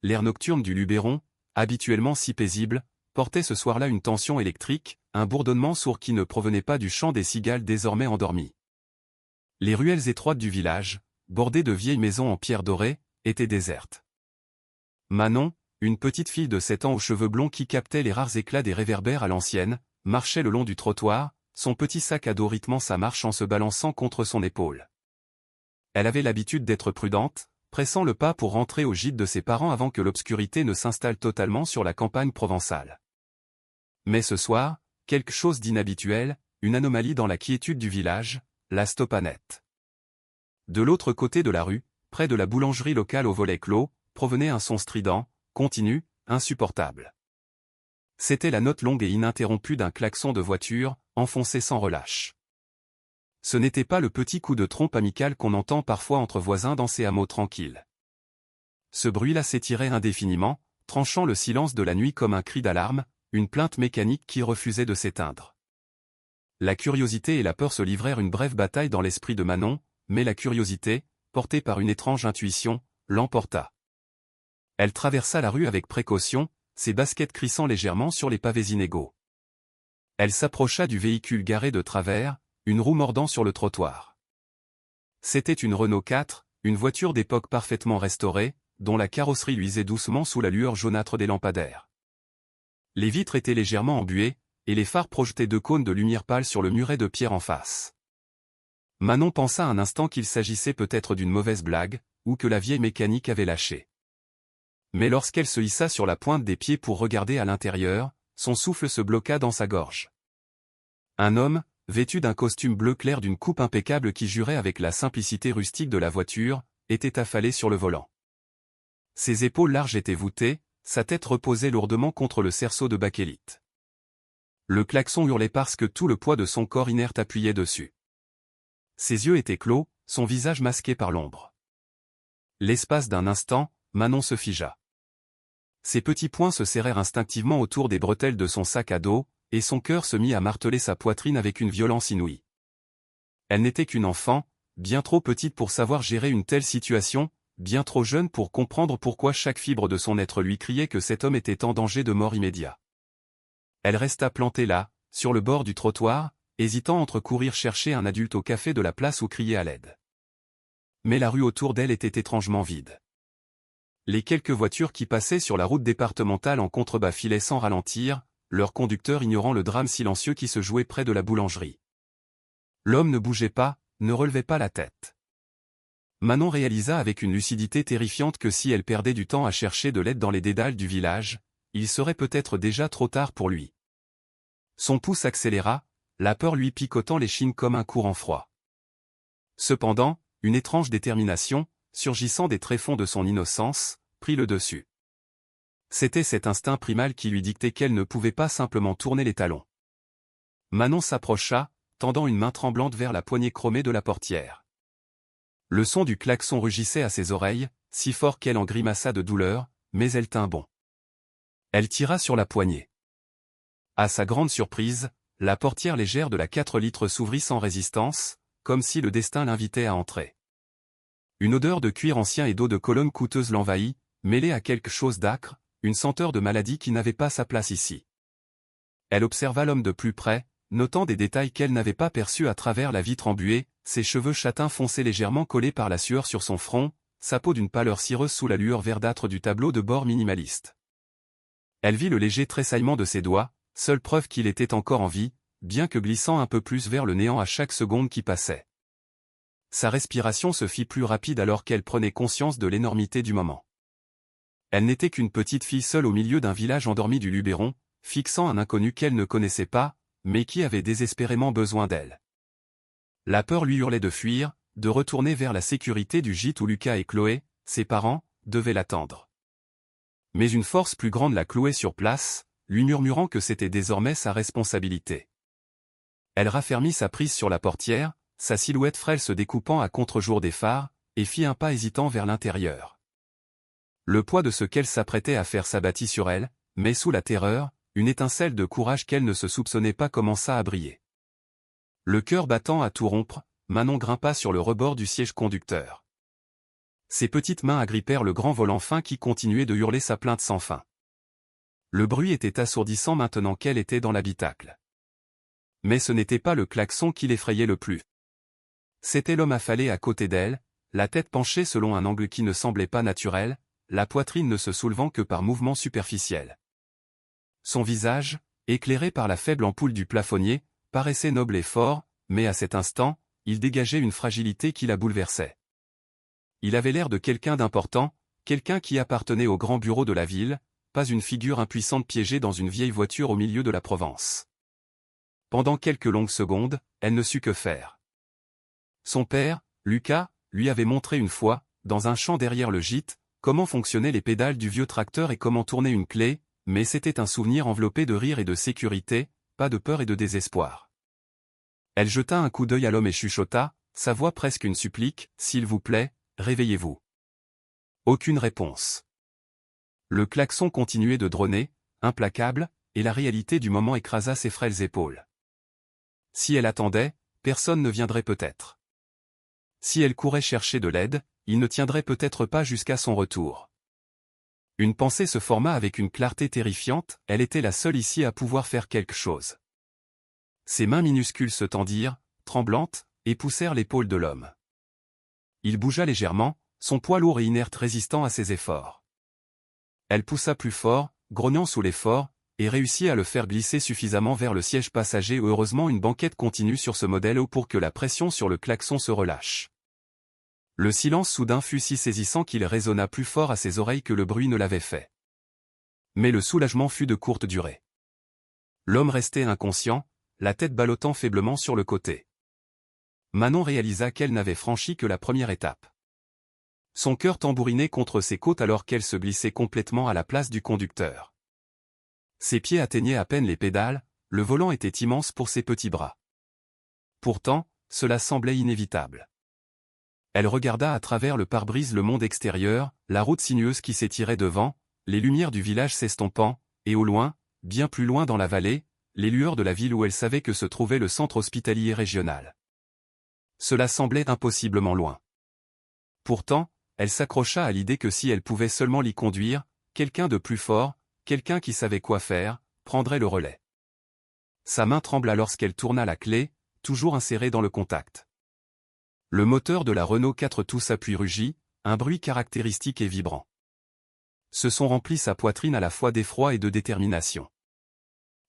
l'air nocturne du Luberon, habituellement si paisible, portait ce soir-là une tension électrique, un bourdonnement sourd qui ne provenait pas du chant des cigales désormais endormies. Les ruelles étroites du village, bordées de vieilles maisons en pierre dorée, étaient désertes. Manon, une petite fille de 7 ans aux cheveux blonds qui captait les rares éclats des réverbères à l'ancienne, marchait le long du trottoir, son petit sac à dos rythmant sa marche en se balançant contre son épaule. Elle avait l'habitude d'être prudente, pressant le pas pour rentrer au gîte de ses parents avant que l'obscurité ne s'installe totalement sur la campagne provençale. Mais ce soir, quelque chose d'inhabituel, une anomalie dans la quiétude du village, la stoppa net. De l'autre côté de la rue, près de la boulangerie locale au volet clos, provenait un son strident, continu, insupportable. C'était la note longue et ininterrompue d'un klaxon de voiture, enfoncé sans relâche. Ce n'était pas le petit coup de trompe amical qu'on entend parfois entre voisins dans ces hameaux tranquilles. Ce bruit-là s'étirait indéfiniment, tranchant le silence de la nuit comme un cri d'alarme, une plainte mécanique qui refusait de s'éteindre. La curiosité et la peur se livrèrent une brève bataille dans l'esprit de Manon, mais la curiosité, portée par une étrange intuition, l'emporta. Elle traversa la rue avec précaution, ses baskets crissant légèrement sur les pavés inégaux. Elle s'approcha du véhicule garé de travers, une roue mordant sur le trottoir. C'était une Renault 4, une voiture d'époque parfaitement restaurée, dont la carrosserie luisait doucement sous la lueur jaunâtre des lampadaires. Les vitres étaient légèrement embuées, et les phares projetaient 2 cônes de lumière pâle sur le muret de pierre en face. Manon pensa un instant qu'il s'agissait peut-être d'une mauvaise blague, ou que la vieille mécanique avait lâché. Mais lorsqu'elle se hissa sur la pointe des pieds pour regarder à l'intérieur, son souffle se bloqua dans sa gorge. Un homme, vêtu d'un costume bleu clair d'une coupe impeccable qui jurait avec la simplicité rustique de la voiture, était affalé sur le volant. Ses épaules larges étaient voûtées, sa tête reposait lourdement contre le cerceau de bakélite. Le klaxon hurlait parce que tout le poids de son corps inerte appuyait dessus. Ses yeux étaient clos, son visage masqué par l'ombre. L'espace d'un instant, Manon se figea. Ses petits poings se serrèrent instinctivement autour des bretelles de son sac à dos, et son cœur se mit à marteler sa poitrine avec une violence inouïe. Elle n'était qu'une enfant, bien trop petite pour savoir gérer une telle situation, bien trop jeune pour comprendre pourquoi chaque fibre de son être lui criait que cet homme était en danger de mort immédiat. Elle resta plantée là, sur le bord du trottoir, hésitant entre courir chercher un adulte au café de la place ou crier à l'aide. Mais la rue autour d'elle était étrangement vide. Les quelques voitures qui passaient sur la route départementale en contrebas filaient sans ralentir, leur conducteur ignorant le drame silencieux qui se jouait près de la boulangerie. L'homme ne bougeait pas, ne relevait pas la tête. Manon réalisa avec une lucidité terrifiante que si elle perdait du temps à chercher de l'aide dans les dédales du village, il serait peut-être déjà trop tard pour lui. Son pouls s'accéléra, la peur lui picotant l'échine comme un courant froid. Cependant, une étrange détermination, surgissant des tréfonds de son innocence, prit le dessus. C'était cet instinct primal qui lui dictait qu'elle ne pouvait pas simplement tourner les talons. Manon s'approcha, tendant une main tremblante vers la poignée chromée de la portière. Le son du klaxon rugissait à ses oreilles, si fort qu'elle en grimaça de douleur, mais elle tint bon. Elle tira sur la poignée. À sa grande surprise, la portière légère de la 4 litres s'ouvrit sans résistance, comme si le destin l'invitait à entrer. Une odeur de cuir ancien et d'eau de Cologne coûteuse l'envahit, mêlée à quelque chose d'âcre, une senteur de maladie qui n'avait pas sa place ici. Elle observa l'homme de plus près, notant des détails qu'elle n'avait pas perçus à travers la vitre embuée, ses cheveux châtains foncés légèrement collés par la sueur sur son front, sa peau d'une pâleur cireuse sous la lueur verdâtre du tableau de bord minimaliste. Elle vit le léger tressaillement de ses doigts, seule preuve qu'il était encore en vie, bien que glissant un peu plus vers le néant à chaque seconde qui passait. Sa respiration se fit plus rapide alors qu'elle prenait conscience de l'énormité du moment. Elle n'était qu'une petite fille seule au milieu d'un village endormi du Luberon, fixant un inconnu qu'elle ne connaissait pas, mais qui avait désespérément besoin d'elle. La peur lui hurlait de fuir, de retourner vers la sécurité du gîte où Lucas et Chloé, ses parents, devaient l'attendre. Mais une force plus grande la clouait sur place, lui murmurant que c'était désormais sa responsabilité. Elle raffermit sa prise sur la portière, sa silhouette frêle se découpant à contre-jour des phares, et fit un pas hésitant vers l'intérieur. Le poids de ce qu'elle s'apprêtait à faire s'abattit sur elle, mais sous la terreur, une étincelle de courage qu'elle ne se soupçonnait pas commença à briller. Le cœur battant à tout rompre, Manon grimpa sur le rebord du siège conducteur. Ses petites mains agrippèrent le grand volant fin qui continuait de hurler sa plainte sans fin. Le bruit était assourdissant maintenant qu'elle était dans l'habitacle. Mais ce n'était pas le klaxon qui l'effrayait le plus. C'était l'homme affalé à côté d'elle, la tête penchée selon un angle qui ne semblait pas naturel, la poitrine ne se soulevant que par mouvements superficiels. Son visage, éclairé par la faible ampoule du plafonnier, paraissait noble et fort, mais à cet instant, il dégageait une fragilité qui la bouleversait. Il avait l'air de quelqu'un d'important, quelqu'un qui appartenait au grand bureau de la ville, pas une figure impuissante piégée dans une vieille voiture au milieu de la Provence. Pendant quelques longues secondes, elle ne sut que faire. Son père, Lucas, lui avait montré une fois, dans un champ derrière le gîte, comment fonctionnaient les pédales du vieux tracteur et comment tourner une clé, mais c'était un souvenir enveloppé de rire et de sécurité, pas de peur et de désespoir. Elle jeta un coup d'œil à l'homme et chuchota, sa voix presque une supplique, « S'il vous plaît, réveillez-vous. » Aucune réponse. Le klaxon continuait de drôner, implacable, et la réalité du moment écrasa ses frêles épaules. Si elle attendait, personne ne viendrait peut-être. Si elle courait chercher de l'aide, il ne tiendrait peut-être pas jusqu'à son retour. Une pensée se forma avec une clarté terrifiante, elle était la seule ici à pouvoir faire quelque chose. Ses mains minuscules se tendirent, tremblantes, et poussèrent l'épaule de l'homme. Il bougea légèrement, son poids lourd et inerte résistant à ses efforts. Elle poussa plus fort, grognant sous l'effort, et réussit à le faire glisser suffisamment vers le siège passager où heureusement une banquette continue sur ce modèle pour que la pression sur le klaxon se relâche. Le silence soudain fut si saisissant qu'il résonna plus fort à ses oreilles que le bruit ne l'avait fait. Mais le soulagement fut de courte durée. L'homme restait inconscient, la tête ballottant faiblement sur le côté. Manon réalisa qu'elle n'avait franchi que la première étape. Son cœur tambourinait contre ses côtes alors qu'elle se glissait complètement à la place du conducteur. Ses pieds atteignaient à peine les pédales, le volant était immense pour ses petits bras. Pourtant, cela semblait inévitable. Elle regarda à travers le pare-brise le monde extérieur, la route sinueuse qui s'étirait devant, les lumières du village s'estompant, et au loin, bien plus loin dans la vallée, les lueurs de la ville où elle savait que se trouvait le centre hospitalier régional. Cela semblait impossiblement loin. Pourtant, elle s'accrocha à l'idée que si elle pouvait seulement l'y conduire, quelqu'un de plus fort, quelqu'un qui savait quoi faire, prendrait le relais. Sa main trembla lorsqu'elle tourna la clé, toujours insérée dans le contact. Le moteur de la Renault 4 tout s'appuie rugit, un bruit caractéristique et vibrant. Ce son remplit sa poitrine à la fois d'effroi et de détermination.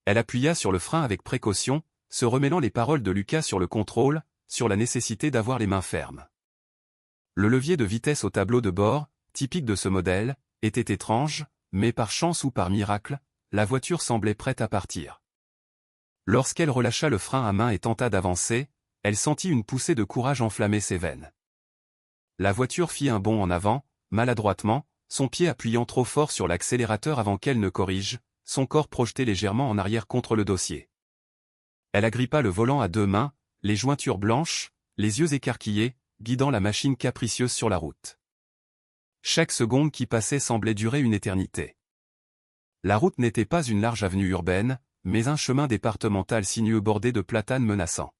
Elle appuya sur le frein avec précaution, se remêlant les paroles de Lucas sur le contrôle, sur la nécessité d'avoir les mains fermes. Le levier de vitesse au tableau de bord, typique de ce modèle, était étrange, mais par chance ou par miracle, la voiture semblait prête à partir. Lorsqu'elle relâcha le frein à main et tenta d'avancer, elle sentit une poussée de courage enflammer ses veines. La voiture fit un bond en avant, maladroitement, son pied appuyant trop fort sur l'accélérateur avant qu'elle ne corrige, son corps projeté légèrement en arrière contre le dossier. Elle agrippa le volant à deux mains, les jointures blanches, les yeux écarquillés, guidant la machine capricieuse sur la route. Chaque seconde qui passait semblait durer une éternité. La route n'était pas une large avenue urbaine, mais un chemin départemental sinueux bordé de platanes menaçants.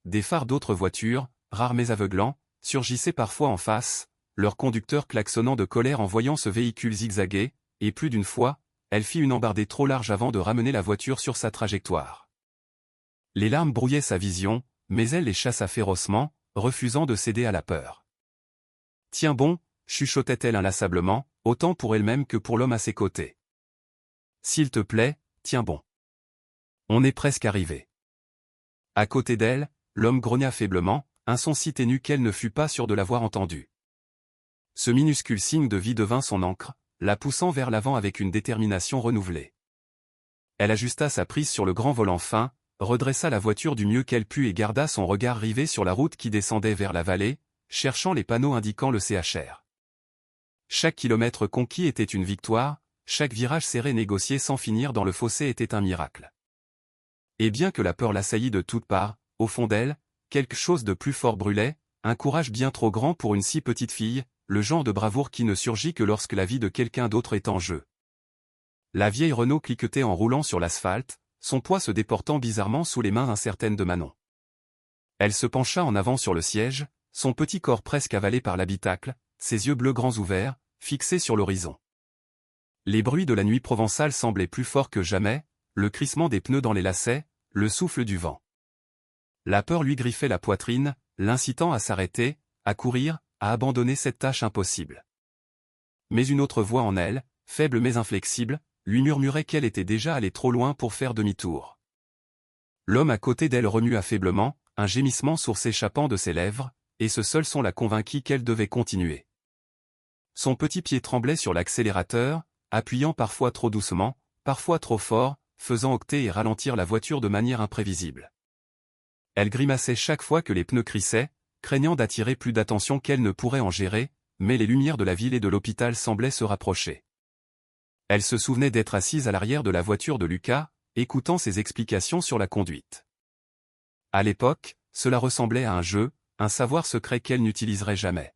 Des phares d'autres voitures, rares mais aveuglants, surgissaient parfois en face, leur conducteur klaxonnant de colère en voyant ce véhicule zigzaguer, et plus d'une fois, elle fit une embardée trop large avant de ramener la voiture sur sa trajectoire. Les larmes brouillaient sa vision, mais elle les chassa férocement, refusant de céder à la peur. « Tiens bon », chuchotait-elle inlassablement, autant pour elle-même que pour l'homme à ses côtés. « S'il te plaît, tiens bon. On est presque arrivé. » À côté d'elle, l'homme grogna faiblement, un son si ténu qu'elle ne fut pas sûre de l'avoir entendu. Ce minuscule signe de vie devint son ancre, la poussant vers l'avant avec une détermination renouvelée. Elle ajusta sa prise sur le grand volant fin, redressa la voiture du mieux qu'elle put et garda son regard rivé sur la route qui descendait vers la vallée, cherchant les panneaux indiquant le CHR. Chaque kilomètre conquis était une victoire, chaque virage serré négocié sans finir dans le fossé était un miracle. Et bien que la peur l'assaillît de toutes parts, au fond d'elle, quelque chose de plus fort brûlait, un courage bien trop grand pour une si petite fille, le genre de bravoure qui ne surgit que lorsque la vie de quelqu'un d'autre est en jeu. La vieille Renault cliquetait en roulant sur l'asphalte, son poids se déportant bizarrement sous les mains incertaines de Manon. Elle se pencha en avant sur le siège, son petit corps presque avalé par l'habitacle, ses yeux bleus grands ouverts, fixés sur l'horizon. Les bruits de la nuit provençale semblaient plus forts que jamais, le crissement des pneus dans les lacets, le souffle du vent. La peur lui griffait la poitrine, l'incitant à s'arrêter, à courir, à abandonner cette tâche impossible. Mais une autre voix en elle, faible mais inflexible, lui murmurait qu'elle était déjà allée trop loin pour faire demi-tour. L'homme à côté d'elle remua faiblement, un gémissement sourd s'échappant de ses lèvres, et ce seul son la convainquit qu'elle devait continuer. Son petit pied tremblait sur l'accélérateur, appuyant parfois trop doucement, parfois trop fort, faisant octer et ralentir la voiture de manière imprévisible. Elle grimaçait chaque fois que les pneus crissaient, craignant d'attirer plus d'attention qu'elle ne pourrait en gérer, mais les lumières de la ville et de l'hôpital semblaient se rapprocher. Elle se souvenait d'être assise à l'arrière de la voiture de Lucas, écoutant ses explications sur la conduite. À l'époque, cela ressemblait à un jeu, un savoir secret qu'elle n'utiliserait jamais.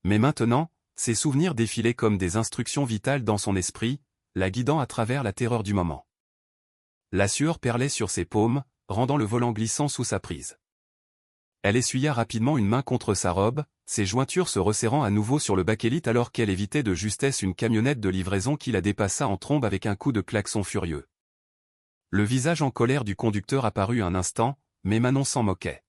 Mais maintenant, ses souvenirs défilaient comme des instructions vitales dans son esprit, la guidant à travers la terreur du moment. La sueur perlait sur ses paumes, rendant le volant glissant sous sa prise. Elle essuya rapidement une main contre sa robe, ses jointures se resserrant à nouveau sur le bakélite alors qu'elle évitait de justesse une camionnette de livraison qui la dépassa en trombe avec un coup de klaxon furieux. Le visage en colère du conducteur apparut un instant, mais Manon s'en moquait.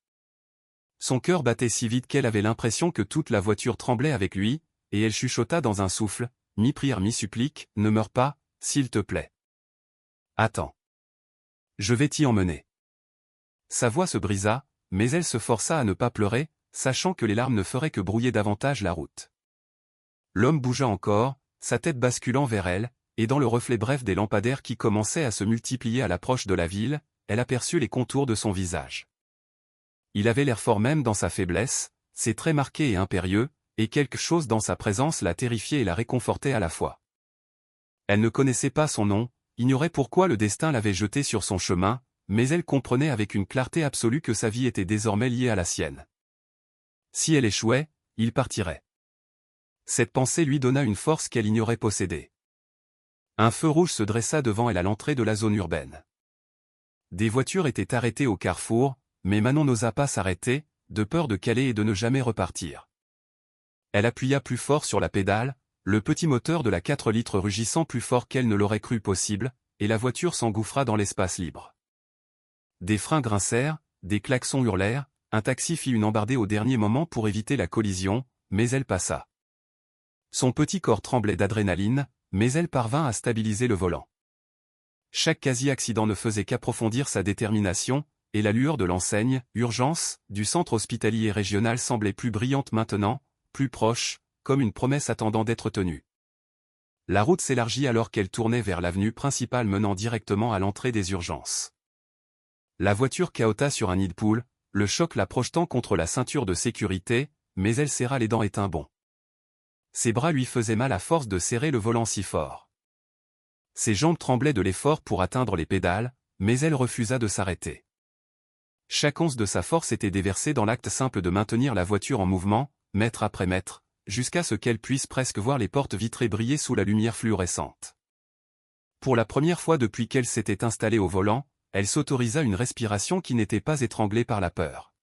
Son cœur battait si vite qu'elle avait l'impression que toute la voiture tremblait avec lui, et elle chuchota dans un souffle, mi-prière mi-supplique, « Ne meurs pas, s'il te plaît. Attends. Je vais t'y emmener. » Sa voix se brisa, mais elle se força à ne pas pleurer, sachant que les larmes ne feraient que brouiller davantage la route. L'homme bougea encore, sa tête basculant vers elle, et dans le reflet bref des lampadaires qui commençaient à se multiplier à l'approche de la ville, elle aperçut les contours de son visage. Il avait l'air fort même dans sa faiblesse, ses traits marqués et impérieux, et quelque chose dans sa présence la terrifiait et la réconfortait à la fois. Elle ne connaissait pas son nom, ignorait pourquoi le destin l'avait jeté sur son chemin, mais elle comprenait avec une clarté absolue que sa vie était désormais liée à la sienne. Si elle échouait, il partirait. Cette pensée lui donna une force qu'elle ignorait posséder. Un feu rouge se dressa devant elle à l'entrée de la zone urbaine. Des voitures étaient arrêtées au carrefour, mais Manon n'osa pas s'arrêter, de peur de caler et de ne jamais repartir. Elle appuya plus fort sur la pédale, le petit moteur de la 4 litres rugissant plus fort qu'elle ne l'aurait cru possible, et la voiture s'engouffra dans l'espace libre. Des freins grincèrent, des klaxons hurlèrent, un taxi fit une embardée au dernier moment pour éviter la collision, mais elle passa. Son petit corps tremblait d'adrénaline, mais elle parvint à stabiliser le volant. Chaque quasi-accident ne faisait qu'approfondir sa détermination, et la lueur de l'enseigne, urgence, du centre hospitalier régional semblait plus brillante maintenant, plus proche, comme une promesse attendant d'être tenue. La route s'élargit alors qu'elle tournait vers l'avenue principale menant directement à l'entrée des urgences. La voiture cahota sur un nid de poule, le choc la projetant contre la ceinture de sécurité, mais elle serra les dents et tint bon. Ses bras lui faisaient mal à force de serrer le volant si fort. Ses jambes tremblaient de l'effort pour atteindre les pédales, mais elle refusa de s'arrêter. Chaque once de sa force était déversée dans l'acte simple de maintenir la voiture en mouvement, mètre après mètre, jusqu'à ce qu'elle puisse presque voir les portes vitrées briller sous la lumière fluorescente. Pour la première fois depuis qu'elle s'était installée au volant, elle s'autorisa une respiration qui n'était pas étranglée par la peur.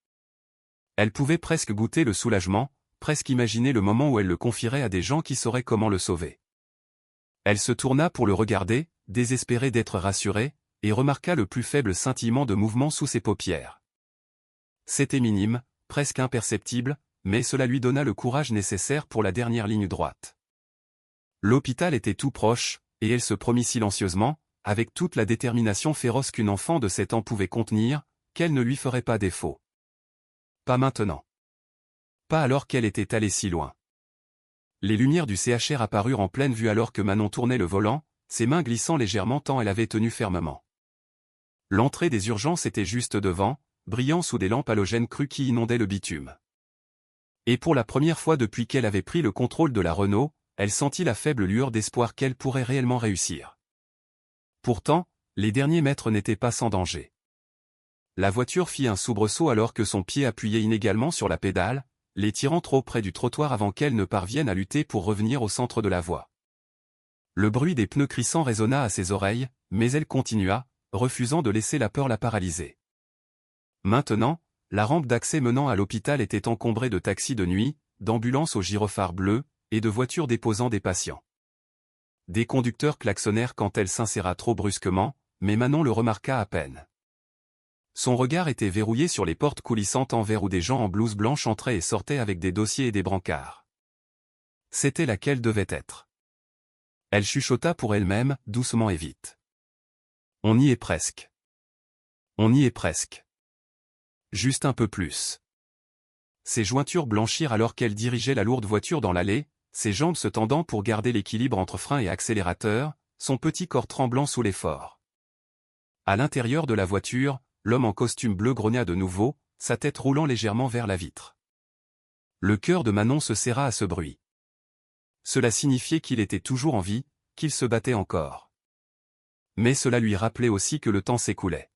Elle pouvait presque goûter le soulagement, presque imaginer le moment où elle le confierait à des gens qui sauraient comment le sauver. Elle se tourna pour le regarder, désespérée d'être rassurée, et remarqua le plus faible scintillement de mouvement sous ses paupières. C'était minime, presque imperceptible, mais cela lui donna le courage nécessaire pour la dernière ligne droite. L'hôpital était tout proche, et elle se promit silencieusement, avec toute la détermination féroce qu'une enfant de 7 ans pouvait contenir, qu'elle ne lui ferait pas défaut. Pas maintenant. Pas alors qu'elle était allée si loin. Les lumières du CHR apparurent en pleine vue alors que Manon tournait le volant, ses mains glissant légèrement tant elle avait tenu fermement. L'entrée des urgences était juste devant, brillant sous des lampes halogènes crues qui inondaient le bitume. Et pour la première fois depuis qu'elle avait pris le contrôle de la Renault, elle sentit la faible lueur d'espoir qu'elle pourrait réellement réussir. Pourtant, les derniers mètres n'étaient pas sans danger. La voiture fit un soubresaut alors que son pied appuyait inégalement sur la pédale, les tirant trop près du trottoir avant qu'elle ne parvienne à lutter pour revenir au centre de la voie. Le bruit des pneus crissants résonna à ses oreilles, mais elle continua, refusant de laisser la peur la paralyser. Maintenant, la rampe d'accès menant à l'hôpital était encombrée de taxis de nuit, d'ambulances aux gyrophares bleus, et de voitures déposant des patients. Des conducteurs klaxonnèrent quand elle s'inséra trop brusquement, mais Manon le remarqua à peine. Son regard était verrouillé sur les portes coulissantes en verre où des gens en blouse blanche entraient et sortaient avec des dossiers et des brancards. C'était laquelle devait être. Elle chuchota pour elle-même, doucement et vite. On y est presque. On y est presque. Juste un peu plus. Ses jointures blanchirent alors qu'elle dirigeait la lourde voiture dans l'allée, ses jambes se tendant pour garder l'équilibre entre frein et accélérateur, son petit corps tremblant sous l'effort. À l'intérieur de la voiture, l'homme en costume bleu grogna de nouveau, sa tête roulant légèrement vers la vitre. Le cœur de Manon se serra à ce bruit. Cela signifiait qu'il était toujours en vie, qu'il se battait encore. Mais cela lui rappelait aussi que le temps s'écoulait.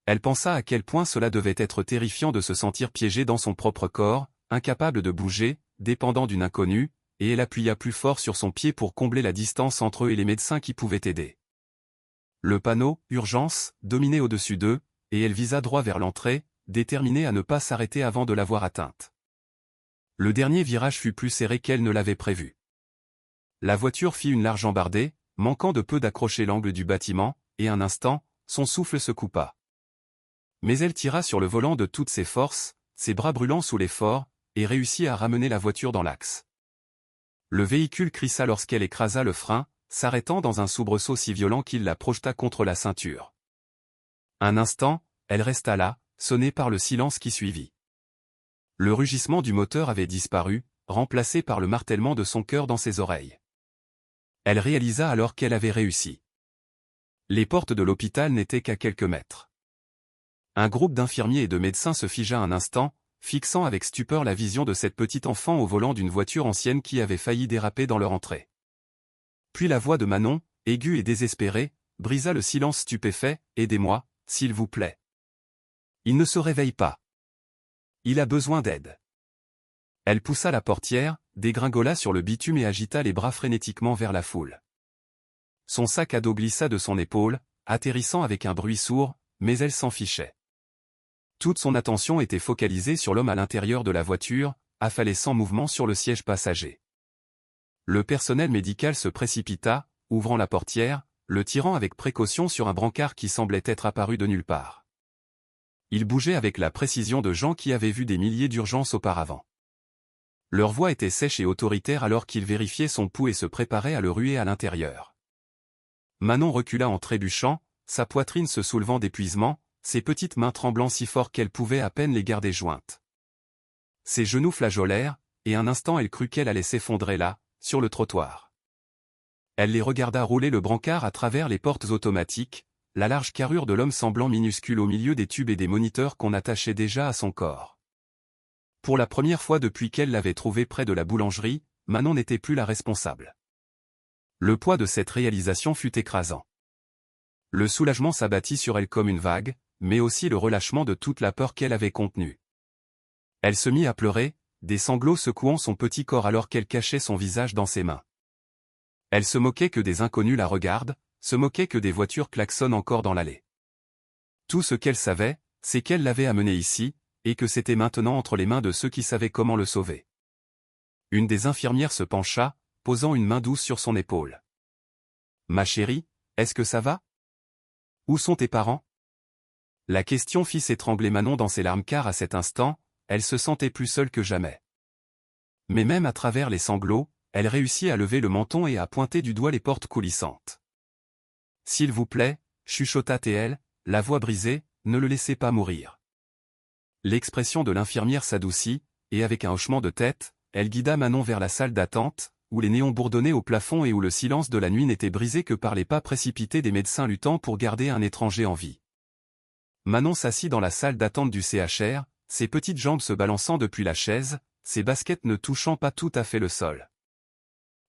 Elle pensa à quel point cela devait être terrifiant de se sentir piégé dans son propre corps, incapable de bouger, dépendant d'une inconnue, et elle appuya plus fort sur son pied pour combler la distance entre eux et les médecins qui pouvaient aider. Le panneau « Urgence » dominait au-dessus d'eux, et elle visa droit vers l'entrée, déterminée à ne pas s'arrêter avant de l'avoir atteinte. Le dernier virage fut plus serré qu'elle ne l'avait prévu. La voiture fit une large embardée, manquant de peu d'accrocher l'angle du bâtiment, et un instant, son souffle se coupa. Mais elle tira sur le volant de toutes ses forces, ses bras brûlant sous l'effort, et réussit à ramener la voiture dans l'axe. Le véhicule crissa lorsqu'elle écrasa le frein, s'arrêtant dans un soubresaut si violent qu'il la projeta contre la ceinture. Un instant, elle resta là, sonnée par le silence qui suivit. Le rugissement du moteur avait disparu, remplacé par le martèlement de son cœur dans ses oreilles. Elle réalisa alors qu'elle avait réussi. Les portes de l'hôpital n'étaient qu'à quelques mètres. Un groupe d'infirmiers et de médecins se figea un instant, fixant avec stupeur la vision de cette petite enfant au volant d'une voiture ancienne qui avait failli déraper dans leur entrée. Puis la voix de Manon, aiguë et désespérée, brisa le silence stupéfait. « Aidez-moi, s'il vous plaît. Il ne se réveille pas. Il a besoin d'aide. » Elle poussa la portière, dégringola sur le bitume et agita les bras frénétiquement vers la foule. Son sac à dos glissa de son épaule, atterrissant avec un bruit sourd, mais elle s'en fichait. Toute son attention était focalisée sur l'homme à l'intérieur de la voiture, affalé sans mouvement sur le siège passager. Le personnel médical se précipita, ouvrant la portière, le tirant avec précaution sur un brancard qui semblait être apparu de nulle part. Il bougeait avec la précision de gens qui avaient vu des milliers d'urgences auparavant. Leur voix était sèche et autoritaire alors qu'ils vérifiaient son pouls et se préparaient à le ruer à l'intérieur. Manon recula en trébuchant, sa poitrine se soulevant d'épuisement, ses petites mains tremblant si fort qu'elle pouvait à peine les garder jointes. Ses genoux flageolèrent, et un instant elle crut qu'elle allait s'effondrer là, sur le trottoir. Elle les regarda rouler le brancard à travers les portes automatiques, la large carrure de l'homme semblant minuscule au milieu des tubes et des moniteurs qu'on attachait déjà à son corps. Pour la première fois depuis qu'elle l'avait trouvé près de la boulangerie, Manon n'était plus la responsable. Le poids de cette réalisation fut écrasant. Le soulagement s'abattit sur elle comme une vague, mais aussi le relâchement de toute la peur qu'elle avait contenue. Elle se mit à pleurer, des sanglots secouant son petit corps alors qu'elle cachait son visage dans ses mains. Elle se moquait que des inconnus la regardent, se moquait que des voitures klaxonnent encore dans l'allée. Tout ce qu'elle savait, c'est qu'elle l'avait amené ici, et que c'était maintenant entre les mains de ceux qui savaient comment le sauver. Une des infirmières se pencha, posant une main douce sur son épaule. « Ma chérie, est-ce que ça va ? Où sont tes parents ?» La question fit s'étrangler Manon dans ses larmes car à cet instant, elle se sentait plus seule que jamais. Mais même à travers les sanglots, elle réussit à lever le menton et à pointer du doigt les portes coulissantes. « S'il vous plaît, » chuchota-t-elle, la voix brisée, « ne le laissez pas mourir. » L'expression de l'infirmière s'adoucit, et avec un hochement de tête, elle guida Manon vers la salle d'attente, où les néons bourdonnaient au plafond et où le silence de la nuit n'était brisé que par les pas précipités des médecins luttant pour garder un étranger en vie. Manon s'assit dans la salle d'attente du CHR, ses petites jambes se balançant depuis la chaise, ses baskets ne touchant pas tout à fait le sol.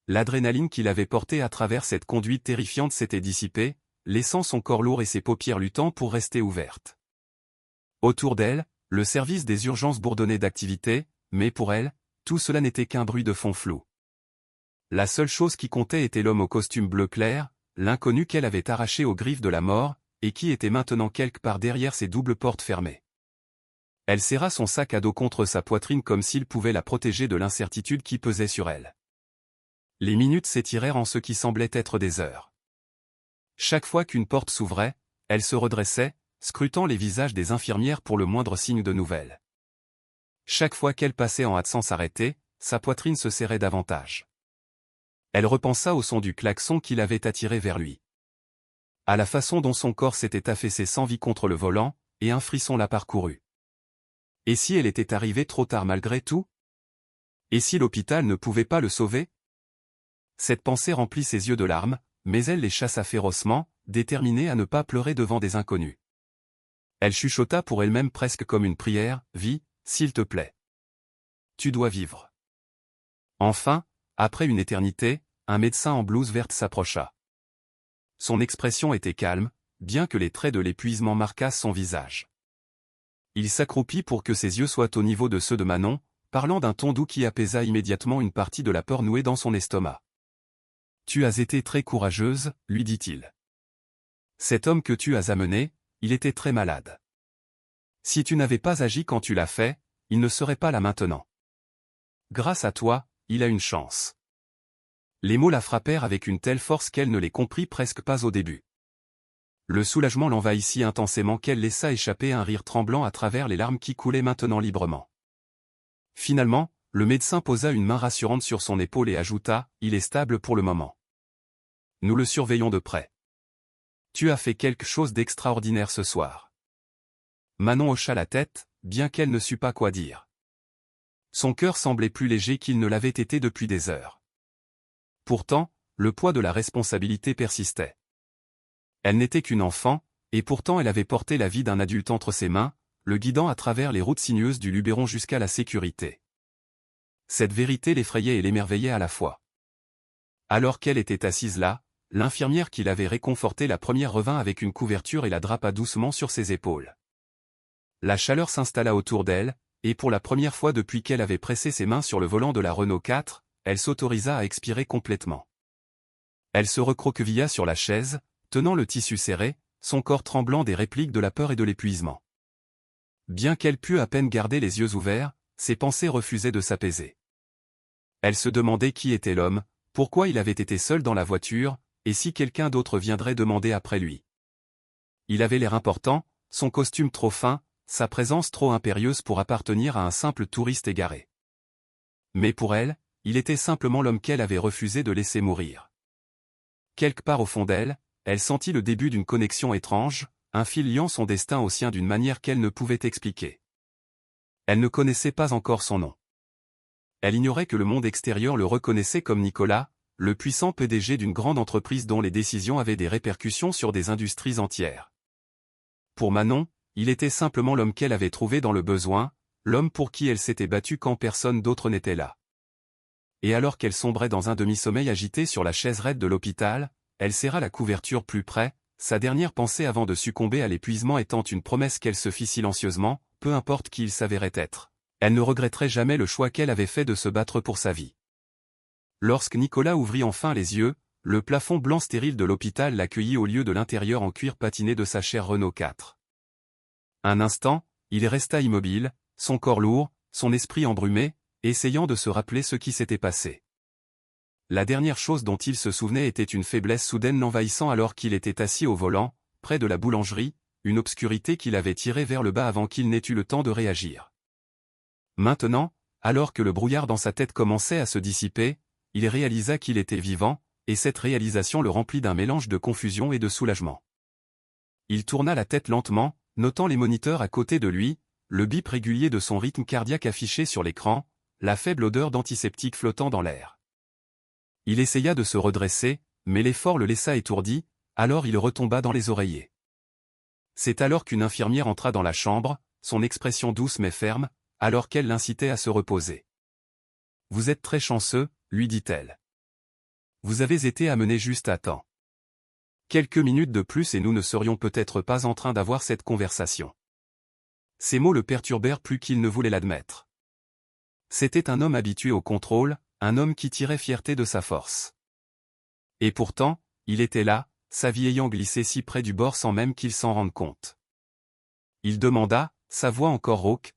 L'adrénaline qu'il avait portée à travers cette conduite terrifiante s'était dissipée, laissant son corps lourd et ses paupières luttant pour rester ouvertes. Autour d'elle, le service des urgences bourdonnait d'activité, mais pour elle, tout cela n'était qu'un bruit de fond flou. La seule chose qui comptait était l'homme au costume bleu clair, l'inconnu qu'elle avait arraché aux griffes de la mort, et qui était maintenant quelque part derrière ces doubles portes fermées. Elle serra son sac à dos contre sa poitrine comme s'il pouvait la protéger de l'incertitude qui pesait sur elle. Les minutes s'étirèrent en ce qui semblait être des heures. Chaque fois qu'une porte s'ouvrait, elle se redressait, scrutant les visages des infirmières pour le moindre signe de nouvelles. Chaque fois qu'elle passait en hâte sans s'arrêter, sa poitrine se serrait davantage. Elle repensa au son du klaxon qui l'avait attiré vers lui. À la façon dont son corps s'était affaissé sans vie contre le volant, et un frisson la parcourut. Et si elle était arrivée trop tard malgré tout? Et si l'hôpital ne pouvait pas le sauver? Cette pensée remplit ses yeux de larmes, mais elle les chassa férocement, déterminée à ne pas pleurer devant des inconnus. Elle chuchota pour elle-même presque comme une prière, « Vis, s'il te plaît. Tu dois vivre. » Enfin, après une éternité, un médecin en blouse verte s'approcha. Son expression était calme, bien que les traits de l'épuisement marquassent son visage. Il s'accroupit pour que ses yeux soient au niveau de ceux de Manon, parlant d'un ton doux qui apaisa immédiatement une partie de la peur nouée dans son estomac. « Tu as été très courageuse, lui dit-il. Cet homme que tu as amené, il était très malade. Si tu n'avais pas agi quand tu l'as fait, il ne serait pas là maintenant. Grâce à toi, il a une chance. » Les mots la frappèrent avec une telle force qu'elle ne les comprit presque pas au début. Le soulagement l'envahit si intensément qu'elle laissa échapper un rire tremblant à travers les larmes qui coulaient maintenant librement. Finalement, le médecin posa une main rassurante sur son épaule et ajouta, « Il est stable pour le moment. Nous le surveillons de près. Tu as fait quelque chose d'extraordinaire ce soir. » Manon hocha la tête, bien qu'elle ne sût pas quoi dire. Son cœur semblait plus léger qu'il ne l'avait été depuis des heures. Pourtant, le poids de la responsabilité persistait. Elle n'était qu'une enfant, et pourtant elle avait porté la vie d'un adulte entre ses mains, le guidant à travers les routes sinueuses du Luberon jusqu'à la sécurité. Cette vérité l'effrayait et l'émerveillait à la fois. Alors qu'elle était assise là, l'infirmière qui l'avait réconfortée la première revint avec une couverture et la drapa doucement sur ses épaules. La chaleur s'installa autour d'elle, et pour la première fois depuis qu'elle avait pressé ses mains sur le volant de la Renault 4, elle s'autorisa à expirer complètement. Elle se recroquevilla sur la chaise, tenant le tissu serré, son corps tremblant des répliques de la peur et de l'épuisement. Bien qu'elle pût à peine garder les yeux ouverts, ses pensées refusaient de s'apaiser. Elle se demandait qui était l'homme, pourquoi il avait été seul dans la voiture, et si quelqu'un d'autre viendrait demander après lui. Il avait l'air important, son costume trop fin, sa présence trop impérieuse pour appartenir à un simple touriste égaré. Mais pour elle, il était simplement l'homme qu'elle avait refusé de laisser mourir. Quelque part au fond d'elle, elle sentit le début d'une connexion étrange, un fil liant son destin au sien d'une manière qu'elle ne pouvait expliquer. Elle ne connaissait pas encore son nom. Elle ignorait que le monde extérieur le reconnaissait comme Nicolas, le puissant PDG d'une grande entreprise dont les décisions avaient des répercussions sur des industries entières. Pour Manon, il était simplement l'homme qu'elle avait trouvé dans le besoin, l'homme pour qui elle s'était battue quand personne d'autre n'était là. Et alors qu'elle sombrait dans un demi-sommeil agité sur la chaise raide de l'hôpital, elle serra la couverture plus près, sa dernière pensée avant de succomber à l'épuisement étant une promesse qu'elle se fit silencieusement, peu importe qui il s'avérait être. Elle ne regretterait jamais le choix qu'elle avait fait de se battre pour sa vie. Lorsque Nicolas ouvrit enfin les yeux, le plafond blanc stérile de l'hôpital l'accueillit au lieu de l'intérieur en cuir patiné de sa chère Renault 4. Un instant, il resta immobile, son corps lourd, son esprit embrumé, essayant de se rappeler ce qui s'était passé. La dernière chose dont il se souvenait était une faiblesse soudaine l'envahissant alors qu'il était assis au volant, près de la boulangerie, une obscurité qui l'avait tiré vers le bas avant qu'il n'ait eu le temps de réagir. Maintenant, alors que le brouillard dans sa tête commençait à se dissiper, il réalisa qu'il était vivant, et cette réalisation le remplit d'un mélange de confusion et de soulagement. Il tourna la tête lentement, notant les moniteurs à côté de lui, le bip régulier de son rythme cardiaque affiché sur l'écran, la faible odeur d'antiseptique flottant dans l'air. Il essaya de se redresser, mais l'effort le laissa étourdi, alors il retomba dans les oreillers. C'est alors qu'une infirmière entra dans la chambre, son expression douce mais ferme, alors qu'elle l'incitait à se reposer. « Vous êtes très chanceux, » lui dit-elle. « Vous avez été amené juste à temps. Quelques minutes de plus et nous ne serions peut-être pas en train d'avoir cette conversation. » Ces mots le perturbèrent plus qu'il ne voulait l'admettre. C'était un homme habitué au contrôle, un homme qui tirait fierté de sa force. Et pourtant, il était là, sa vie ayant glissé si près du bord sans même qu'il s'en rende compte. Il demanda, sa voix encore rauque,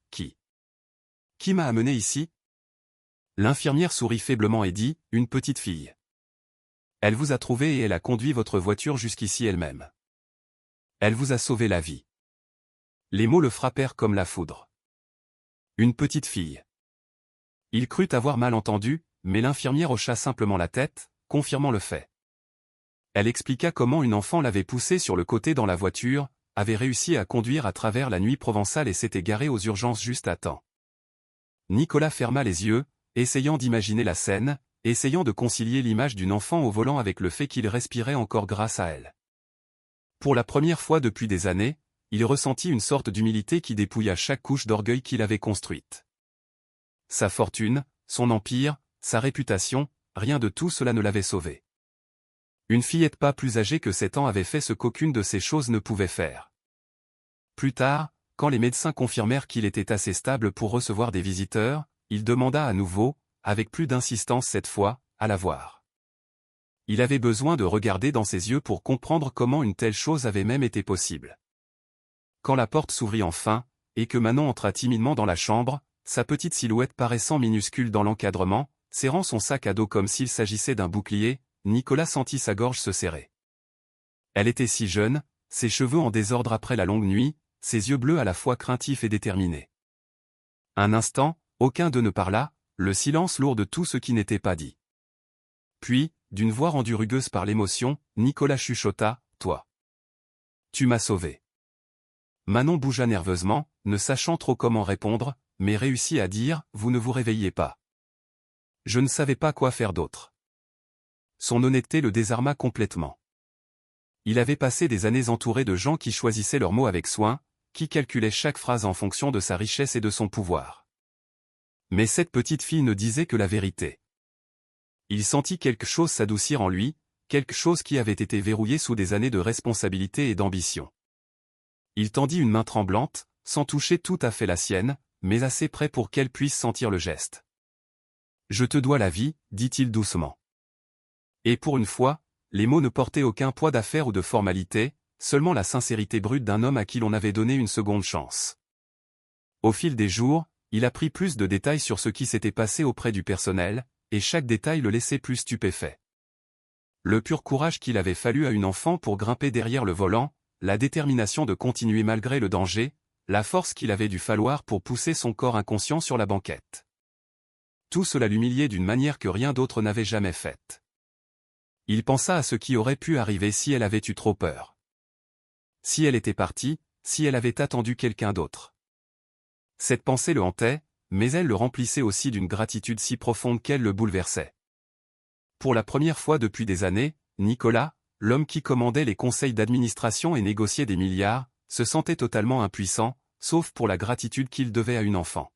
Qui m'a amené ici? L'infirmière sourit faiblement et dit, une petite fille. Elle vous a trouvé et elle a conduit votre voiture jusqu'ici elle-même. Elle vous a sauvé la vie. Les mots le frappèrent comme la foudre. Une petite fille. Il crut avoir mal entendu, mais l'infirmière hocha simplement la tête, confirmant le fait. Elle expliqua comment une enfant l'avait poussée sur le côté dans la voiture, avait réussi à conduire à travers la nuit provençale et s'était garée aux urgences juste à temps. Nicolas ferma les yeux, essayant d'imaginer la scène, essayant de concilier l'image d'une enfant au volant avec le fait qu'il respirait encore grâce à elle. Pour la première fois depuis des années, il ressentit une sorte d'humilité qui dépouilla chaque couche d'orgueil qu'il avait construite. Sa fortune, son empire, sa réputation, rien de tout cela ne l'avait sauvé. Une fillette pas plus âgée que 7 ans avait fait ce qu'aucune de ces choses ne pouvait faire. Plus tard, quand les médecins confirmèrent qu'il était assez stable pour recevoir des visiteurs, il demanda à nouveau, avec plus d'insistance cette fois, à la voir. Il avait besoin de regarder dans ses yeux pour comprendre comment une telle chose avait même été possible. Quand la porte s'ouvrit enfin, et que Manon entra timidement dans la chambre, sa petite silhouette paraissant minuscule dans l'encadrement, serrant son sac à dos comme s'il s'agissait d'un bouclier, Nicolas sentit sa gorge se serrer. Elle était si jeune, ses cheveux en désordre après la longue nuit, ses yeux bleus à la fois craintifs et déterminés. Un instant, aucun d'eux ne parla, le silence lourd de tout ce qui n'était pas dit. Puis, d'une voix rendue rugueuse par l'émotion, Nicolas chuchota, « Toi. Tu m'as sauvé. » Manon bougea nerveusement, ne sachant trop comment répondre, mais réussit à dire, « Vous ne vous réveillez pas. » Je ne savais pas quoi faire d'autre. Son honnêteté le désarma complètement. Il avait passé des années entouré de gens qui choisissaient leurs mots avec soin, qui calculaient chaque phrase en fonction de sa richesse et de son pouvoir. Mais cette petite fille ne disait que la vérité. Il sentit quelque chose s'adoucir en lui, quelque chose qui avait été verrouillé sous des années de responsabilité et d'ambition. Il tendit une main tremblante, sans toucher tout à fait la sienne, mais assez près pour qu'elle puisse sentir le geste. « Je te dois la vie, » dit-il doucement. Et pour une fois, les mots ne portaient aucun poids d'affaire ou de formalité, seulement la sincérité brute d'un homme à qui l'on avait donné une seconde chance. Au fil des jours, il apprit plus de détails sur ce qui s'était passé auprès du personnel, et chaque détail le laissait plus stupéfait. Le pur courage qu'il avait fallu à une enfant pour grimper derrière le volant, la détermination de continuer malgré le danger, la force qu'il avait dû falloir pour pousser son corps inconscient sur la banquette. Tout cela l'humiliait d'une manière que rien d'autre n'avait jamais faite. Il pensa à ce qui aurait pu arriver si elle avait eu trop peur. Si elle était partie, si elle avait attendu quelqu'un d'autre. Cette pensée le hantait, mais elle le remplissait aussi d'une gratitude si profonde qu'elle le bouleversait. Pour la première fois depuis des années, Nicolas, l'homme qui commandait les conseils d'administration et négociait des milliards, se sentait totalement impuissant, sauf pour la gratitude qu'il devait à une enfant.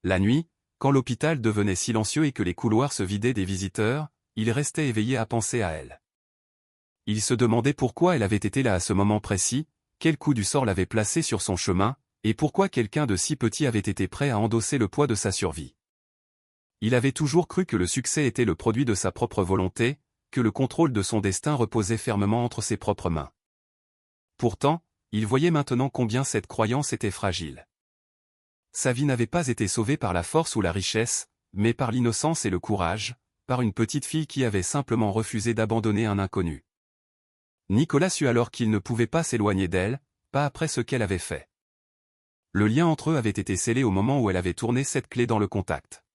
La nuit, quand l'hôpital devenait silencieux et que les couloirs se vidaient des visiteurs, il restait éveillé à penser à elle. Il se demandait pourquoi elle avait été là à ce moment précis, quel coup du sort l'avait placée sur son chemin, et pourquoi quelqu'un de si petit avait été prêt à endosser le poids de sa survie. Il avait toujours cru que le succès était le produit de sa propre volonté, que le contrôle de son destin reposait fermement entre ses propres mains. Pourtant, il voyait maintenant combien cette croyance était fragile. Sa vie n'avait pas été sauvée par la force ou la richesse, mais par l'innocence et le courage, par une petite fille qui avait simplement refusé d'abandonner un inconnu. Nicolas sut alors qu'il ne pouvait pas s'éloigner d'elle, pas après ce qu'elle avait fait. Le lien entre eux avait été scellé au moment où elle avait tourné cette clé dans le contact.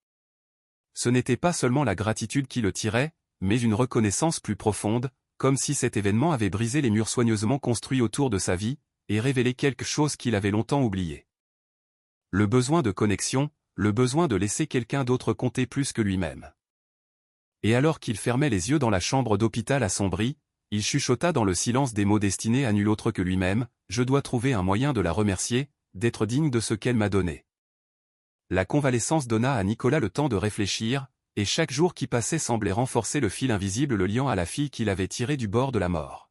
Ce n'était pas seulement la gratitude qui le tirait, mais une reconnaissance plus profonde, comme si cet événement avait brisé les murs soigneusement construits autour de sa vie, et révélé quelque chose qu'il avait longtemps oublié. Le besoin de connexion, le besoin de laisser quelqu'un d'autre compter plus que lui-même. Et alors qu'il fermait les yeux dans la chambre d'hôpital assombrie, il chuchota dans le silence des mots destinés à nul autre que lui-même, « Je dois trouver un moyen de la remercier, d'être digne de ce qu'elle m'a donné. » La convalescence donna à Nicolas le temps de réfléchir, et chaque jour qui passait semblait renforcer le fil invisible le liant à la fille qu'il avait tirée du bord de la mort.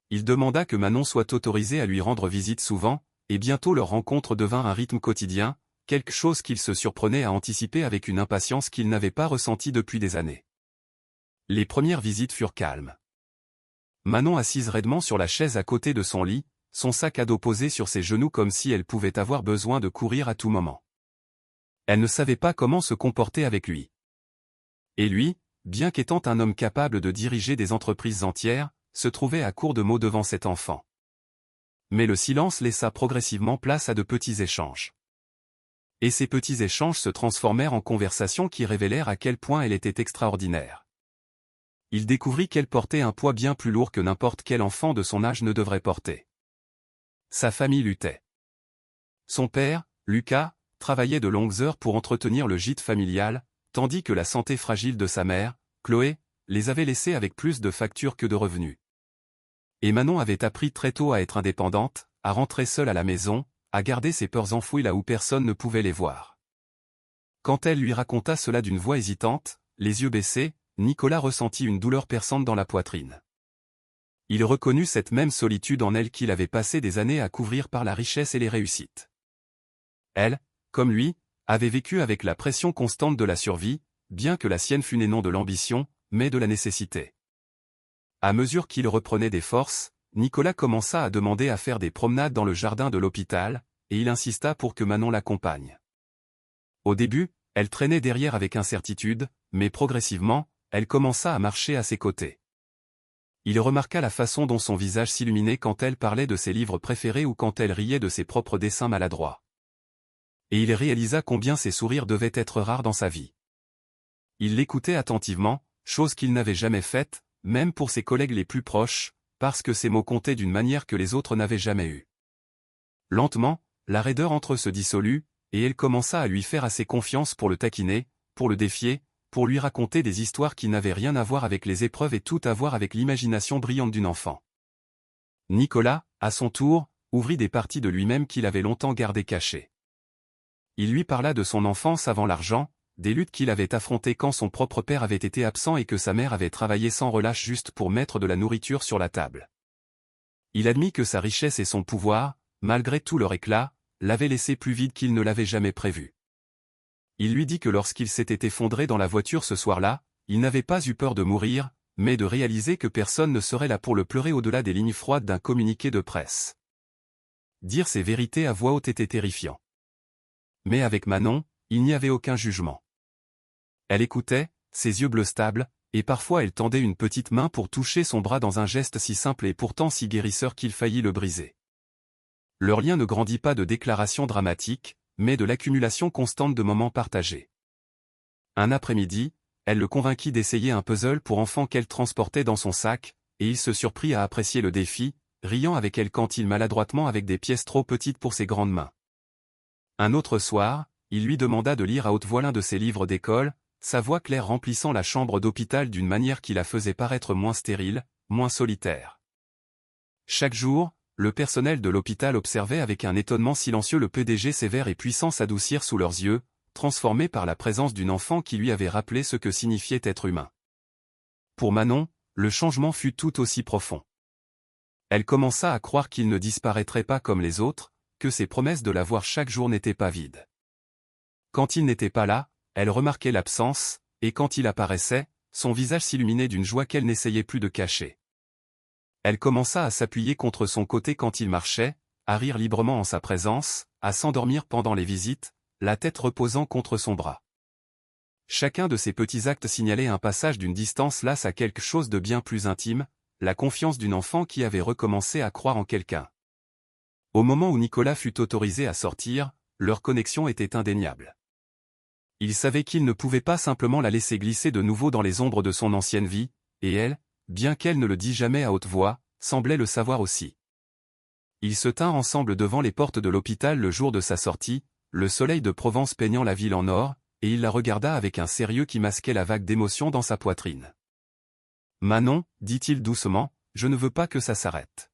Il demanda que Manon soit autorisée à lui rendre visite souvent, et bientôt leur rencontre devint un rythme quotidien, quelque chose qu'il se surprenait à anticiper avec une impatience qu'il n'avait pas ressentie depuis des années. Les premières visites furent calmes. Manon assise raidement sur la chaise à côté de son lit, son sac à dos posé sur ses genoux comme si elle pouvait avoir besoin de courir à tout moment. Elle ne savait pas comment se comporter avec lui. Et lui, bien qu'étant un homme capable de diriger des entreprises entières, se trouvait à court de mots devant cet enfant. Mais le silence laissa progressivement place à de petits échanges. Et ces petits échanges se transformèrent en conversations qui révélèrent à quel point elle était extraordinaire. Il découvrit qu'elle portait un poids bien plus lourd que n'importe quel enfant de son âge ne devrait porter. Sa famille luttait. Son père, Lucas, travaillait de longues heures pour entretenir le gîte familial, tandis que la santé fragile de sa mère, Chloé, les avait laissés avec plus de factures que de revenus. Et Manon avait appris très tôt à être indépendante, à rentrer seule à la maison, à garder ses peurs enfouies là où personne ne pouvait les voir. Quand elle lui raconta cela d'une voix hésitante, les yeux baissés, Nicolas ressentit une douleur perçante dans la poitrine. Il reconnut cette même solitude en elle qu'il avait passé des années à couvrir par la richesse et les réussites. Elle, comme lui, avait vécu avec la pression constante de la survie, bien que la sienne fût née non de l'ambition, mais de la nécessité. À mesure qu'il reprenait des forces, Nicolas commença à demander à faire des promenades dans le jardin de l'hôpital, et il insista pour que Manon l'accompagne. Au début, elle traînait derrière avec incertitude, mais progressivement, elle commença à marcher à ses côtés. Il remarqua la façon dont son visage s'illuminait quand elle parlait de ses livres préférés ou quand elle riait de ses propres dessins maladroits. Et il réalisa combien ces sourires devaient être rares dans sa vie. Il l'écoutait attentivement, chose qu'il n'avait jamais faite, même pour ses collègues les plus proches, parce que ses mots comptaient d'une manière que les autres n'avaient jamais eue. Lentement, la raideur entre eux se dissolut, et elle commença à lui faire assez confiance pour le taquiner, pour le défier, pour lui raconter des histoires qui n'avaient rien à voir avec les épreuves et tout à voir avec l'imagination brillante d'une enfant. Nicolas, à son tour, ouvrit des parties de lui-même qu'il avait longtemps gardées cachées. Il lui parla de son enfance avant l'argent, des luttes qu'il avait affrontées quand son propre père avait été absent et que sa mère avait travaillé sans relâche juste pour mettre de la nourriture sur la table. Il admit que sa richesse et son pouvoir, malgré tout leur éclat, l'avaient laissé plus vide qu'il ne l'avait jamais prévu. Il lui dit que lorsqu'il s'était effondré dans la voiture ce soir-là, il n'avait pas eu peur de mourir, mais de réaliser que personne ne serait là pour le pleurer au-delà des lignes froides d'un communiqué de presse. Dire ces vérités à voix haute était terrifiant. Mais avec Manon, il n'y avait aucun jugement. Elle écoutait, ses yeux bleus stables, et parfois elle tendait une petite main pour toucher son bras dans un geste si simple et pourtant si guérisseur qu'il faillit le briser. Leur lien ne grandit pas de déclarations dramatiques, mais de l'accumulation constante de moments partagés. Un après-midi, elle le convainquit d'essayer un puzzle pour enfants qu'elle transportait dans son sac, et il se surprit à apprécier le défi, riant avec elle quand il maladroitement avec des pièces trop petites pour ses grandes mains. Un autre soir, il lui demanda de lire à haute voix l'un de ses livres d'école, sa voix claire remplissant la chambre d'hôpital d'une manière qui la faisait paraître moins stérile, moins solitaire. Chaque jour, le personnel de l'hôpital observait avec un étonnement silencieux le PDG sévère et puissant s'adoucir sous leurs yeux, transformé par la présence d'une enfant qui lui avait rappelé ce que signifiait être humain. Pour Manon, le changement fut tout aussi profond. Elle commença à croire qu'il ne disparaîtrait pas comme les autres, que ses promesses de la voir chaque jour n'étaient pas vides. Quand il n'était pas là, elle remarquait l'absence, et quand il apparaissait, son visage s'illuminait d'une joie qu'elle n'essayait plus de cacher. Elle commença à s'appuyer contre son côté quand il marchait, à rire librement en sa présence, à s'endormir pendant les visites, la tête reposant contre son bras. Chacun de ces petits actes signalait un passage d'une distance lasse à quelque chose de bien plus intime, la confiance d'une enfant qui avait recommencé à croire en quelqu'un. Au moment où Nicolas fut autorisé à sortir, leur connexion était indéniable. Il savait qu'il ne pouvait pas simplement la laisser glisser de nouveau dans les ombres de son ancienne vie, et elle, bien qu'elle ne le dît jamais à haute voix, semblait le savoir aussi. Ils se tinrent ensemble devant les portes de l'hôpital le jour de sa sortie, le soleil de Provence peignant la ville en or, et il la regarda avec un sérieux qui masquait la vague d'émotion dans sa poitrine. « Manon, dit-il doucement, je ne veux pas que ça s'arrête.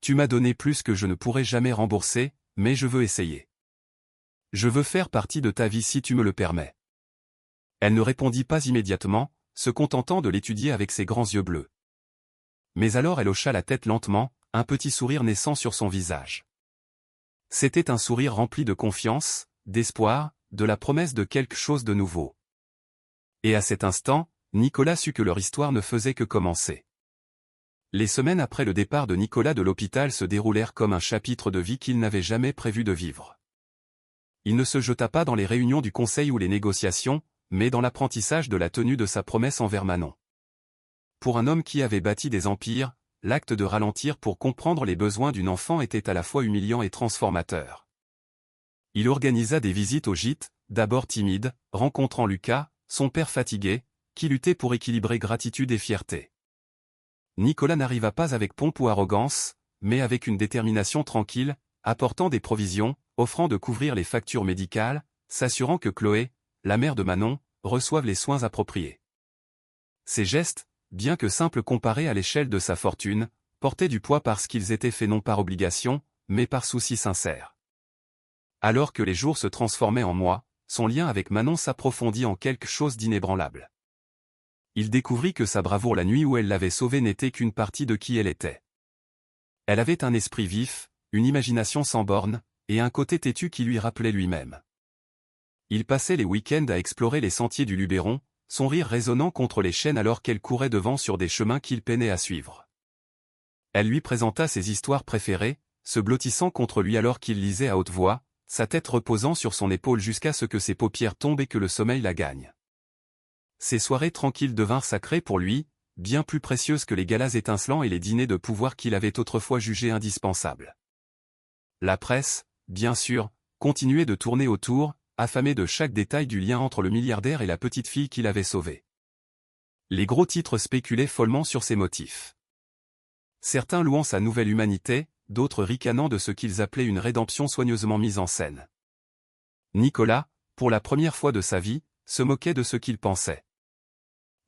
Tu m'as donné plus que je ne pourrai jamais rembourser, mais je veux essayer. Je veux faire partie de ta vie si tu me le permets. » Elle ne répondit pas immédiatement, se contentant de l'étudier avec ses grands yeux bleus. Mais alors elle hocha la tête lentement, un petit sourire naissant sur son visage. C'était un sourire rempli de confiance, d'espoir, de la promesse de quelque chose de nouveau. Et à cet instant, Nicolas sut que leur histoire ne faisait que commencer. Les semaines après le départ de Nicolas de l'hôpital se déroulèrent comme un chapitre de vie qu'il n'avait jamais prévu de vivre. Il ne se jeta pas dans les réunions du conseil ou les négociations, mais dans l'apprentissage de la tenue de sa promesse envers Manon. Pour un homme qui avait bâti des empires, l'acte de ralentir pour comprendre les besoins d'une enfant était à la fois humiliant et transformateur. Il organisa des visites au gîte, d'abord timide, rencontrant Lucas, son père fatigué, qui luttait pour équilibrer gratitude et fierté. Nicolas n'arriva pas avec pompe ou arrogance, mais avec une détermination tranquille, apportant des provisions, offrant de couvrir les factures médicales, s'assurant que Chloé, la mère de Manon, reçoive les soins appropriés. Ces gestes, bien que simples comparés à l'échelle de sa fortune, portaient du poids parce qu'ils étaient faits non par obligation, mais par souci sincère. Alors que les jours se transformaient en mois, son lien avec Manon s'approfondit en quelque chose d'inébranlable. Il découvrit que sa bravoure la nuit où elle l'avait sauvée n'était qu'une partie de qui elle était. Elle avait un esprit vif, une imagination sans bornes, et un côté têtu qui lui rappelait lui-même. Il passait les week-ends à explorer les sentiers du Luberon, son rire résonnant contre les chênes alors qu'elle courait devant sur des chemins qu'il peinait à suivre. Elle lui présenta ses histoires préférées, se blottissant contre lui alors qu'il lisait à haute voix, sa tête reposant sur son épaule jusqu'à ce que ses paupières tombent et que le sommeil la gagne. Ces soirées tranquilles devinrent sacrées pour lui, bien plus précieuses que les galas étincelants et les dîners de pouvoir qu'il avait autrefois jugés indispensables. La presse, bien sûr, continuait de tourner autour, affamée de chaque détail du lien entre le milliardaire et la petite fille qu'il avait sauvée. Les gros titres spéculaient follement sur ses motifs. Certains louant sa nouvelle humanité, d'autres ricanant de ce qu'ils appelaient une rédemption soigneusement mise en scène. Nicolas, pour la première fois de sa vie, se moquait de ce qu'il pensait.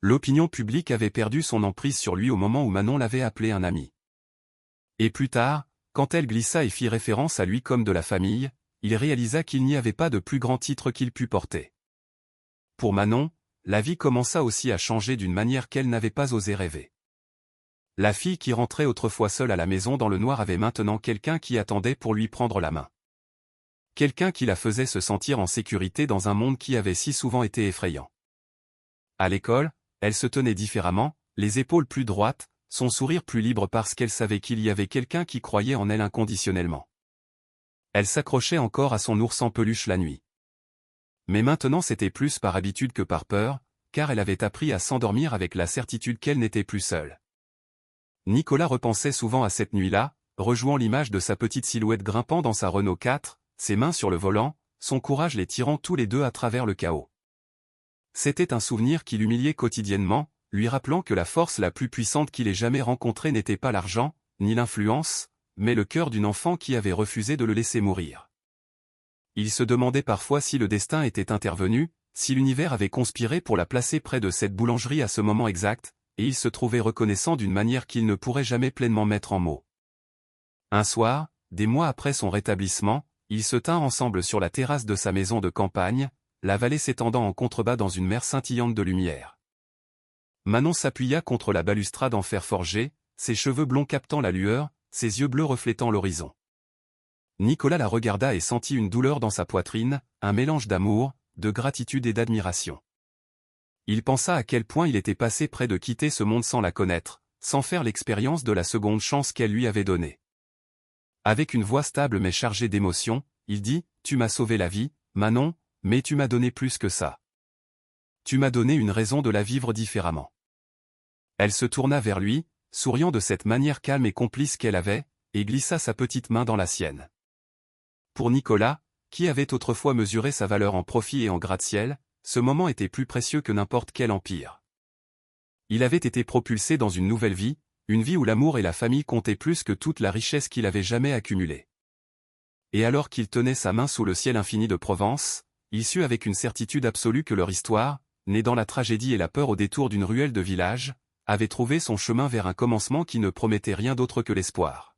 L'opinion publique avait perdu son emprise sur lui au moment où Manon l'avait appelé un ami. Et plus tard, quand elle glissa et fit référence à lui comme de la famille, il réalisa qu'il n'y avait pas de plus grand titre qu'il pût porter. Pour Manon, la vie commença aussi à changer d'une manière qu'elle n'avait pas osé rêver. La fille qui rentrait autrefois seule à la maison dans le noir avait maintenant quelqu'un qui attendait pour lui prendre la main. Quelqu'un qui la faisait se sentir en sécurité dans un monde qui avait si souvent été effrayant. À l'école, elle se tenait différemment, les épaules plus droites, son sourire plus libre parce qu'elle savait qu'il y avait quelqu'un qui croyait en elle inconditionnellement. Elle s'accrochait encore à son ours en peluche la nuit. Mais maintenant c'était plus par habitude que par peur, car elle avait appris à s'endormir avec la certitude qu'elle n'était plus seule. Nicolas repensait souvent à cette nuit-là, rejouant l'image de sa petite silhouette grimpant dans sa Renault 4, ses mains sur le volant, son courage les tirant tous les deux à travers le chaos. C'était un souvenir qui l'humiliait quotidiennement, lui rappelant que la force la plus puissante qu'il ait jamais rencontrée n'était pas l'argent, ni l'influence, mais le cœur d'une enfant qui avait refusé de le laisser mourir. Il se demandait parfois si le destin était intervenu, si l'univers avait conspiré pour la placer près de cette boulangerie à ce moment exact, et il se trouvait reconnaissant d'une manière qu'il ne pourrait jamais pleinement mettre en mots. Un soir, des mois après son rétablissement, ils se tinrent ensemble sur la terrasse de sa maison de campagne, la vallée s'étendant en contrebas dans une mer scintillante de lumière. Manon s'appuya contre la balustrade en fer forgé, ses cheveux blonds captant la lueur, ses yeux bleus reflétant l'horizon. Nicolas la regarda et sentit une douleur dans sa poitrine, un mélange d'amour, de gratitude et d'admiration. Il pensa à quel point il était passé près de quitter ce monde sans la connaître, sans faire l'expérience de la seconde chance qu'elle lui avait donnée. Avec une voix stable mais chargée d'émotion, il dit « Tu m'as sauvé la vie, Manon, mais tu m'as donné plus que ça. Tu m'as donné une raison de la vivre différemment. » Elle se tourna vers lui, souriant de cette manière calme et complice qu'elle avait, et glissa sa petite main dans la sienne. Pour Nicolas, qui avait autrefois mesuré sa valeur en profit et en gratte-ciel, ce moment était plus précieux que n'importe quel empire. Il avait été propulsé dans une nouvelle vie, une vie où l'amour et la famille comptaient plus que toute la richesse qu'il avait jamais accumulée. Et alors qu'il tenait sa main sous le ciel infini de Provence, il sut avec une certitude absolue que leur histoire, née dans la tragédie et la peur au détour d'une ruelle de village, avait trouvé son chemin vers un commencement qui ne promettait rien d'autre que l'espoir.